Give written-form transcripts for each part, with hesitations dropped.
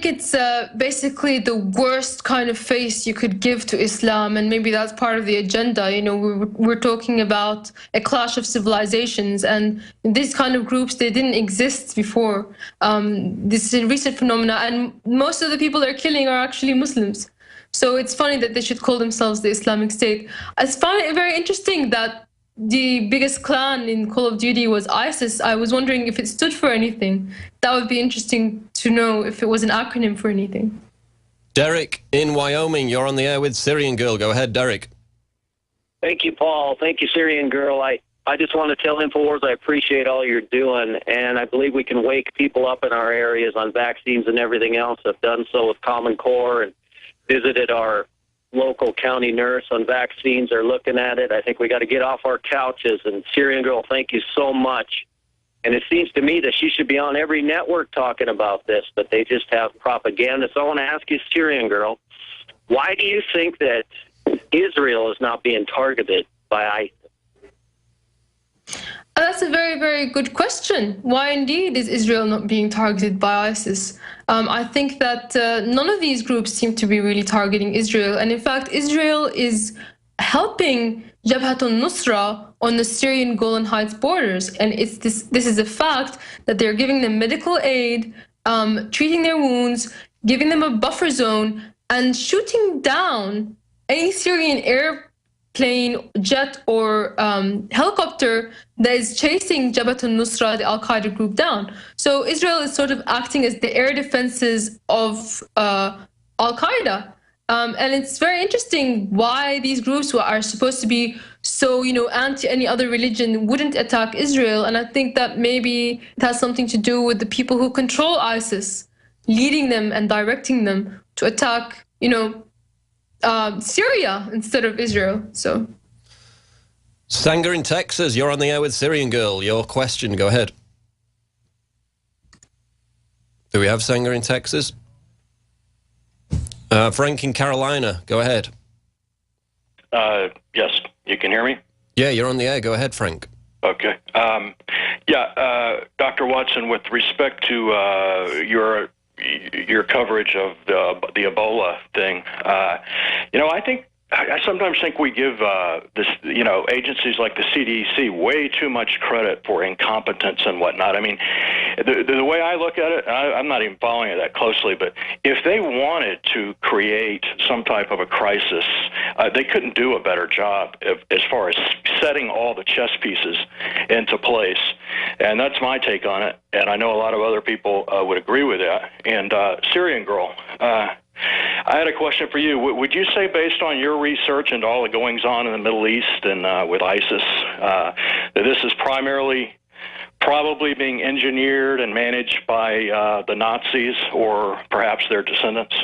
It's basically the worst kind of face you could give to Islam, and maybe that's part of the agenda. You know, we're talking about a clash of civilizations, and these kind of groups, they didn't exist before. This is a recent phenomena, and most of the people they're killing are actually Muslims. So it's funny that they should call themselves the Islamic State. I find it very interesting that the biggest clan in Call of Duty was ISIS. I was wondering if it stood for anything. That would be interesting to know if it was an acronym for anything. Derek in Wyoming, you're on the air with Syrian Girl. Go ahead, Derek. Thank you, Paul. Thank you, Syrian Girl. I just want to tell InfoWars I appreciate all you're doing, and I believe we can wake people up in our areas on vaccines and everything else. I've done so with Common Core and visited our local county nurse on vaccines. Are looking at it. I think we got to get off our couches. And Syrian Girl, thank you so much. And it seems to me that she should be on every network talking about this, but they just have propaganda. So I want to ask you, Syrian Girl, why do you think that Israel is not being targeted by ISIS? That's a very, very good question. Why indeed is Israel not being targeted by ISIS? I think that none of these groups seem to be really targeting Israel. And in fact, Israel is helping Jabhat al-Nusra on the Syrian Golan Heights borders. And this is a fact that they're giving them medical aid, treating their wounds, giving them a buffer zone, and shooting down any Syrian airplane, jet, or helicopter that is chasing Jabhat al-Nusra, the Al-Qaeda group, down. So Israel is sort of acting as the air defenses of Al-Qaeda. And it's very interesting why these groups who are supposed to be so, anti any other religion wouldn't attack Israel. And I think that maybe it has something to do with the people who control ISIS, leading them and directing them to attack, Syria instead of Israel. So, Sanger in Texas, you're on the air with Syrian Girl. Your question, go ahead. Do we have Sanger in Texas? Frank in Carolina, go ahead. Yes, you can hear me? Yeah, you're on the air. Go ahead, Frank. Okay. Dr. Watson, with respect to your coverage of the Ebola thing, I sometimes think we give agencies like the CDC way too much credit for incompetence and whatnot. I mean, the way I look at it, I'm not even following it that closely, but if they wanted to create some type of a crisis, they couldn't do a better job as far as setting all the chess pieces into place. And that's my take on it. And I know a lot of other people would agree with that. And Syrian Girl, I had a question for you. Would you say, based on your research and all the goings-on in the Middle East and with ISIS, that this is probably being engineered and managed by the Nazis or perhaps their descendants?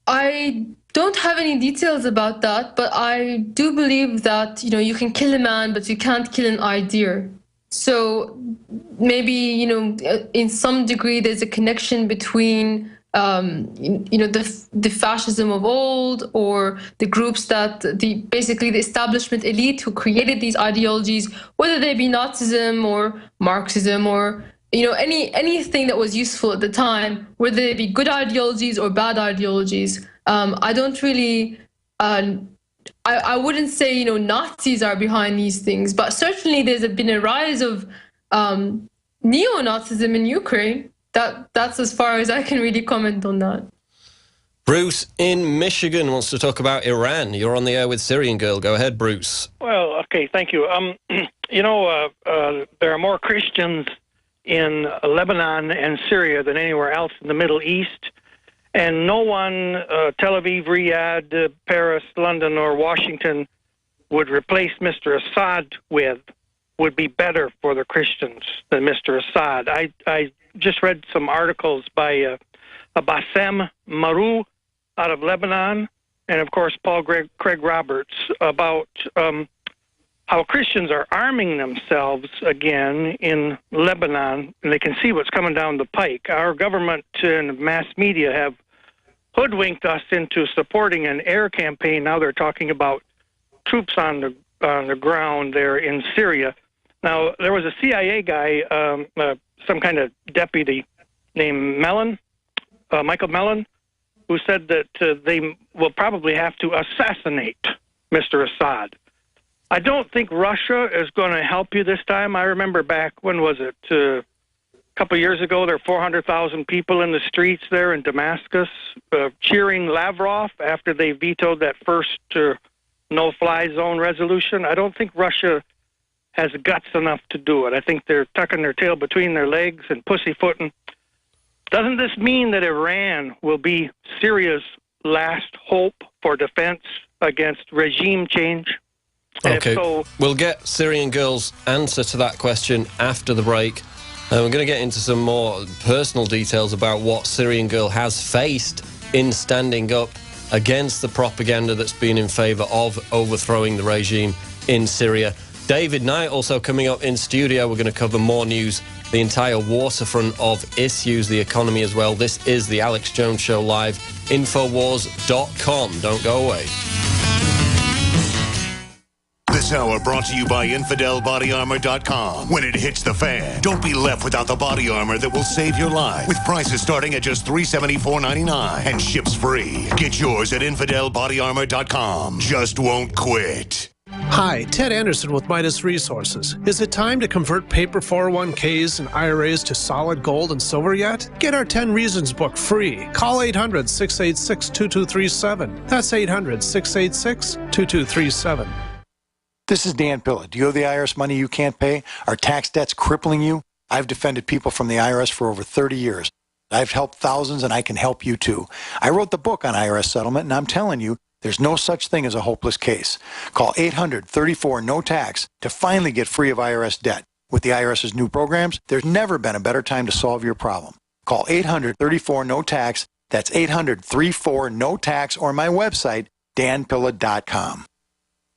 I don't have any details about that, but I do believe that, you can kill a man, but you can't kill an idea. So maybe, in some degree, there's a connection between, the fascism of old, or the groups that basically the establishment elite who created these ideologies, whether they be Nazism or Marxism or, anything that was useful at the time, whether they be good ideologies or bad ideologies. I don't really... I wouldn't say, Nazis are behind these things, but certainly there's been a rise of neo-Nazism in Ukraine. That's as far as I can really comment on that. Bruce in Michigan wants to talk about Iran. You're on the air with Syrian Girl. Go ahead, Bruce. Well, okay, thank you. There are more Christians in Lebanon and Syria than anywhere else in the Middle East. And no one, Tel Aviv, Riyadh, Paris, London, or Washington would replace Mr. Assad would be better for the Christians than Mr. Assad. I just read some articles by Bassem Marou out of Lebanon, and of course Paul Craig Roberts, about how Christians are arming themselves again in Lebanon, and they can see what's coming down the pike. Our government and mass media have hoodwinked us into supporting an air campaign. Now they're talking about troops on the ground there in Syria. Now, there was a CIA guy, some kind of deputy named Michael Mellon, who said that they will probably have to assassinate Mr. Assad. I don't think Russia is going to help you this time. I remember back, when was it? A couple of years ago, there were 400,000 people in the streets there in Damascus cheering Lavrov after they vetoed that first no-fly zone resolution. I don't think Russia has guts enough to do it. I think they're tucking their tail between their legs and pussyfooting. Doesn't this mean that Iran will be Syria's last hope for defense against regime change? And Okay, if so, we'll get Syrian Girl's answer to that question after the break. We're going to get into some more personal details about what Syrian Girl has faced in standing up against the propaganda that's been in favour of overthrowing the regime in Syria. David Knight also coming up in studio. We're going to cover more news, the entire waterfront of issues, the economy as well. This is the Alex Jones Show live, Infowars.com. Don't go away. This hour brought to you by InfidelBodyArmor.com. When it hits the fan, don't be left without the body armor that will save your life. With prices starting at just $374.99 and ships free. Get yours at InfidelBodyArmor.com. Just won't quit. Hi, Ted Anderson with Midas Resources. Is it time to convert paper 401ks and IRAs to solid gold and silver yet? Get our 10 Reasons book free. Call 800-686-2237. That's 800-686-2237. This is Dan Pilla. Do you owe the IRS money you can't pay? Are tax debts crippling you? I've defended people from the IRS for over 30 years. I've helped thousands, and I can help you too. I wrote the book on IRS settlement, and I'm telling you, there's no such thing as a hopeless case. Call 800-34-NO-TAX to finally get free of IRS debt. With the IRS's new programs, there's never been a better time to solve your problem. Call 800-34-NO-TAX. That's 800-34-NO-TAX, or my website, danpilla.com.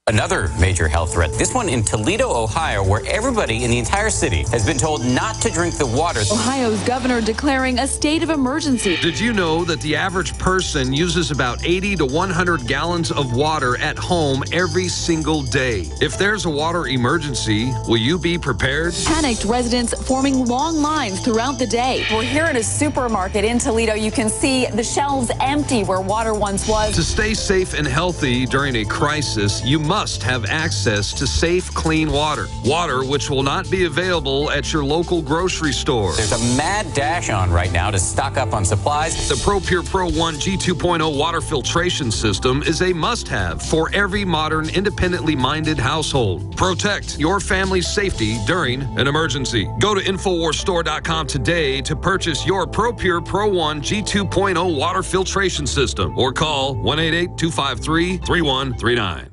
Another major health threat, this one in Toledo, Ohio, where everybody in the entire city has been told not to drink the water. Ohio's governor declaring a state of emergency. Did you know that the average person uses about 80 to 100 gallons of water at home every single day? If there's a water emergency, will you be prepared? Panicked residents forming long lines throughout the day. We're here at a supermarket in Toledo. You can see the shelves empty where water once was. To stay safe and healthy during a crisis, you must have access to safe, clean water. Water which will not be available at your local grocery store. There's a mad dash on right now to stock up on supplies. The ProPure Pro 1 G2.0 water filtration system is a must-have for every modern, independently minded household. Protect your family's safety during an emergency. Go to InfoWarsStore.com today to purchase your ProPure Pro 1 G2.0 water filtration system or call 1-888-253-3139.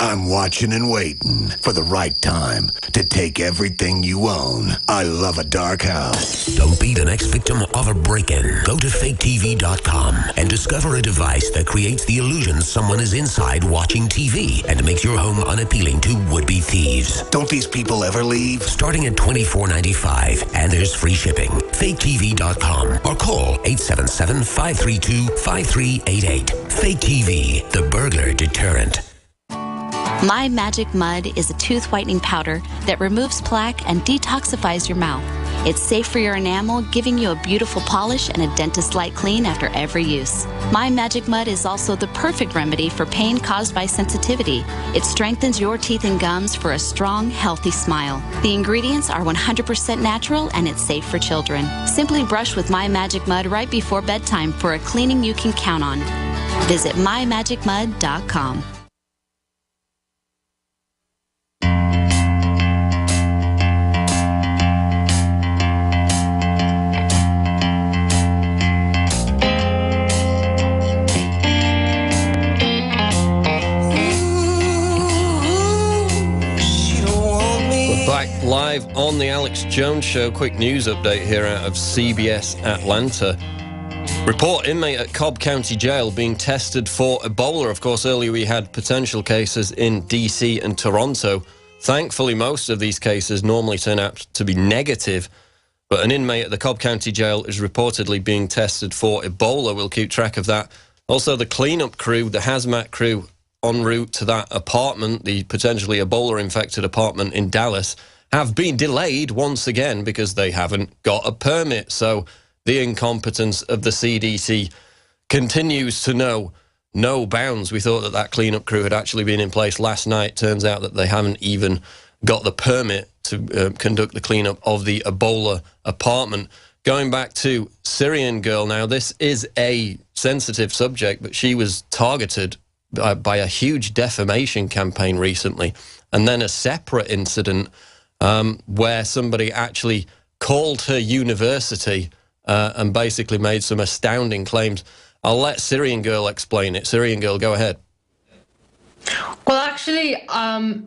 I'm watching and waiting for the right time to take everything you own. I love a dark house. Don't be the next victim of a break-in. Go to faketv.com and discover a device that creates the illusion someone is inside watching TV and makes your home unappealing to would-be thieves. Don't these people ever leave? Starting at $24.95, and there's free shipping. faketv.com or call 877-532-5388. Fake TV, the burglar deterrent. My Magic Mud is a tooth whitening powder that removes plaque and detoxifies your mouth. It's safe for your enamel, giving you a beautiful polish and a dentist-like clean after every use. My Magic Mud is also the perfect remedy for pain caused by sensitivity. It strengthens your teeth and gums for a strong, healthy smile. The ingredients are 100% natural and it's safe for children. Simply brush with My Magic Mud right before bedtime for a cleaning you can count on. Visit mymagicmud.com. Live on the Alex Jones Show. Quick news update here out of CBS Atlanta. Report: inmate at Cobb County Jail being tested for Ebola. Of course, earlier we had potential cases in DC and Toronto. Thankfully, most of these cases normally turn out to be negative, but an inmate at the Cobb County Jail is reportedly being tested for Ebola. We'll keep track of that. Also, the cleanup crew, the hazmat crew en route to that apartment, the potentially Ebola-infected apartment in Dallas, have been delayed once again because they haven't got a permit. So the incompetence of the CDC continues to know no bounds. We thought that that cleanup crew had actually been in place last night. Turns out that they haven't even got the permit to conduct the cleanup of the Ebola apartment. Going back to Syrian girl now, this is a sensitive subject, but she was targeted by a huge defamation campaign recently, and then a separate incident where somebody actually called her university and basically made some astounding claims. I'll let Syrian girl explain it. Syrian girl, go ahead. Well, actually,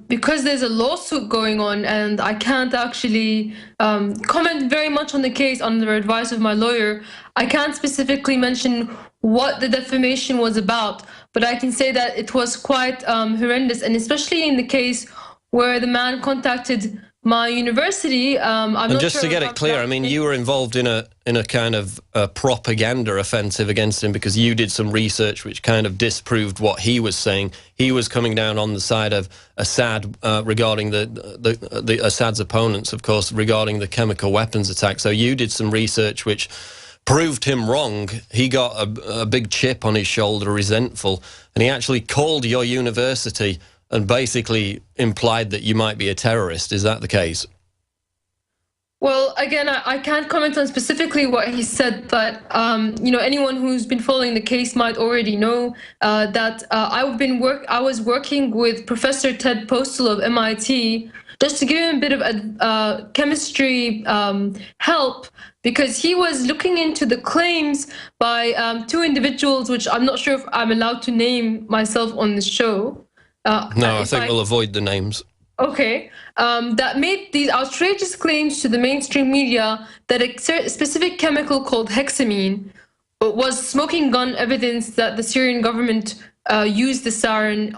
because there's a lawsuit going on and I can't actually comment very much on the case under advice of my lawyer, I can't specifically mention what the defamation was about, but I can say that it was quite horrendous, and especially in the case where the man contacted my university. And just to get it clear, I mean, you were involved in a kind of propaganda offensive against him because you did some research which kind of disproved what he was saying. He was coming down on the side of Assad regarding the Assad's opponents, of course, regarding the chemical weapons attack. So you did some research which proved him wrong. He got a big chip on his shoulder, resentful, and he actually called your university and basically implied that you might be a terrorist. Is that the case? Well, again, I can't comment on specifically what he said, but you know, anyone who's been following the case might already know that I was working with Professor Ted Postel of MIT just to give him a bit of chemistry help, because he was looking into the claims by two individuals, which I'm not sure if I'm allowed to name myself on the show. No, I think we'll avoid the names. Okay, that made these outrageous claims to the mainstream media that a specific chemical called hexamine was smoking gun evidence that the Syrian government used the sarin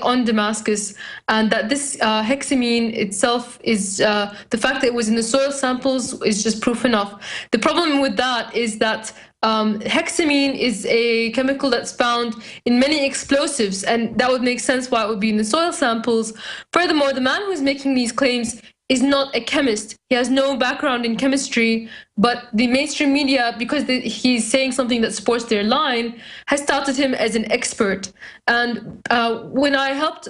on Damascus, and that this hexamine itself is the fact that it was in the soil samples is just proof enough. The problem with that is that hexamine is a chemical that's found in many explosives, and that would make sense why it would be in the soil samples. Furthermore, the man who's making these claims is not a chemist. He has no background in chemistry, but the mainstream media, because he's saying something that supports their line, has touted him as an expert. And when I helped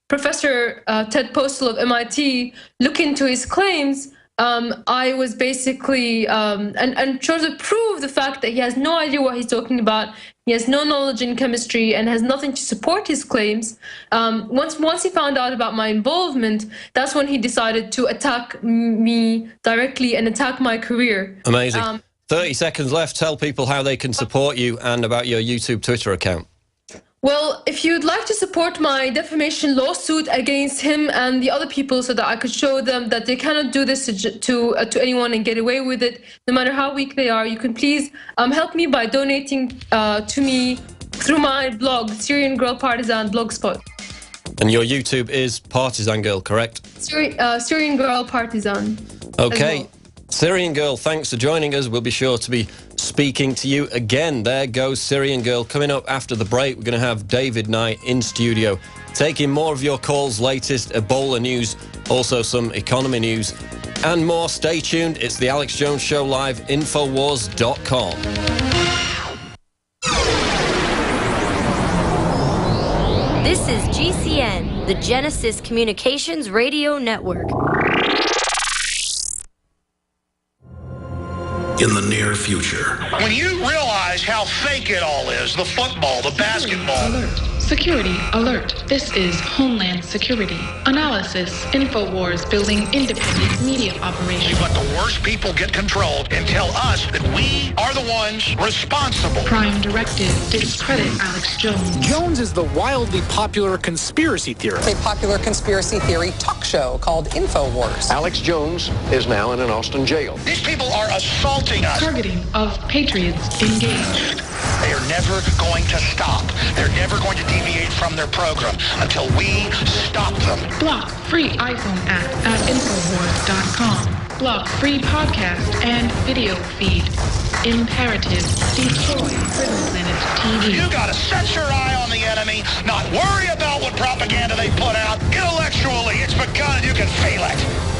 Professor Ted Postel of MIT look into his claims, I was basically and trying to prove the fact that he has no idea what he's talking about. He has no knowledge in chemistry and has nothing to support his claims. Once he found out about my involvement, that's when he decided to attack me directly and attack my career. Amazing. 30 seconds left. Tell people how they can support you and about your YouTube, Twitter account. Well, if you'd like to support my defamation lawsuit against him and the other people so that I could show them that they cannot do this to anyone and get away with it, no matter how weak they are, you can please help me by donating to me through my blog, Syrian Girl Partisan Blogspot. And your YouTube is Partisan Girl, correct? Syrian Girl Partisan. Okay. Well. Syrian Girl, thanks for joining us. We'll be sure to be speaking to you again. There goes Syrian Girl. Coming up after the break, we're going to have David Knight in studio, taking more of your calls, latest Ebola news, also some economy news, and more. Stay tuned. It's the Alex Jones Show live, Infowars.com. This is GCN, the Genesis Communications Radio Network. In the near future. When you realize how fake it all is, the football, the basketball. Alert. Security alert. This is Homeland Security. Analysis. InfoWars building independent media operations. You let the worst people get control and tell us that we are the ones responsible. Prime directive. Discredit Alex Jones. Jones is the wildly popular conspiracy theorist. A popular conspiracy theory talk show called InfoWars. Alex Jones is now in an Austin jail. These people are assaulting us. Targeting of patriots engaged. They are never going to stop. They're never going to deviate from their program until we stop them. Block free iPhone app at Infowars.com. Block free podcast and video feed. imperative. Destroy Prison Planet TV. You gotta set your eye on the enemy, not worry about what propaganda they put out. Intellectually, it's begun and you can feel it.